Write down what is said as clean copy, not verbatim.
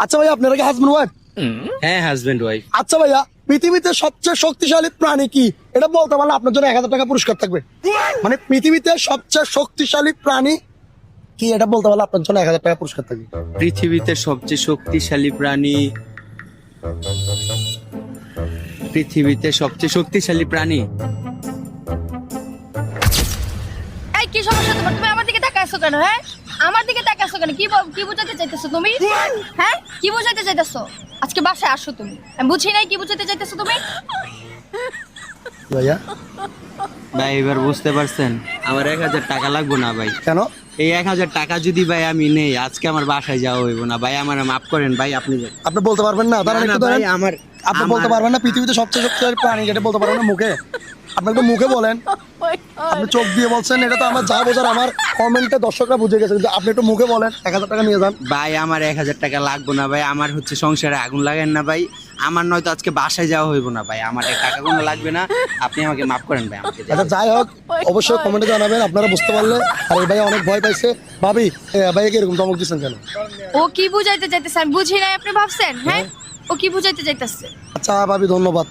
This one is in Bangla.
আচ্ছা ভাইয়া, আপনারা কি হাজবেন্ড ওয়াইফ? হ্যাঁ, হাজবেন্ড ওয়াইফ। আচ্ছা ভাইয়া, পৃথিবীতে সবচেয়ে শক্তিশালী প্রাণী কি? এটা বলতে পারলে আপনার জন্য 1000 টাকা পুরস্কার থাকবে। মানে পৃথিবীতে সবচেয়ে শক্তিশালী প্রাণী কি, এটা বলতে পারলে আপনার জন্য 1000 টাকা পুরস্কার থাকবে। পৃথিবীতে সবচেয়ে শক্তিশালী প্রাণী, পৃথিবীতে সবচেয়ে শক্তিশালী প্রাণী। এই কি সমস্যা তোমার? তুমি আমার দিকে তাকায় আছো কেন? হ্যাঁ, আমার দিকে তাকায় আছো কেন? কি বোঝাতে চাইতেছো তুমি? হ্যাঁ, কি বোঝাতে চাইতেছো? আজকে বাসায় আসো তুমি। আমি বুঝি নাই কি বোঝাতে চাইতেছো তুমি। ভাইয়া ভাই এবার বুঝতে পারছেন, আমার 1000 টাকা লাগবে না ভাই। কেন? এই 1000 টাকা যদি ভাই আমি নেই, আজকে আমার বাসায় যাওয়া হইব না ভাই। আমার মাফ করেন ভাই, আপনি যান। আপনি বলতে পারবেন না? দাঁড়ান একটু দাঁড়ান। আপনি বলতে পারবেন না পৃথিবীতে সবচেয়ে শক্তিশালী প্রাণী, এটা বলতে পারবেন না মুখে? আপনি একটু মুখে বলেন। আপনি চোখ দিয়ে বলছেন, এটা তো আমার যা বোঝার আমার কমেন্টে দর্শকরা বুঝে গেছে, কিন্তু আপনি একটু মুখে বলেন 1000 টাকা নিয়ে যান। ভাই আমার 1000 টাকা লাগবে না ভাই। আমার হচ্ছে সংসারে আগুন লাগান না ভাই। আমার নয়তো আজকে বাসায় যাওয়া হইব না ভাই। আমার এই টাকা কোনো লাগবে না, আপনি আমাকে মাফ করেন ভাই। আমাকে আচ্ছা যাই হোক, অবশ্যই কমেন্টে জানাবেন আপনারা বুঝতে পারলে। আর এই ভাই অনেক ভয় পাইছে। ভাবি, ভাইকে এরকম ধমক দিচ্ছেন কেন? ও কি বুঝাইতে চাইতেছে আমি বুঝি নাই, আপনি ভাবছেন? হ্যাঁ, ও কি বুঝাইতে চাইতেছে? আচ্ছা ভাবি, ধন্যবাদ।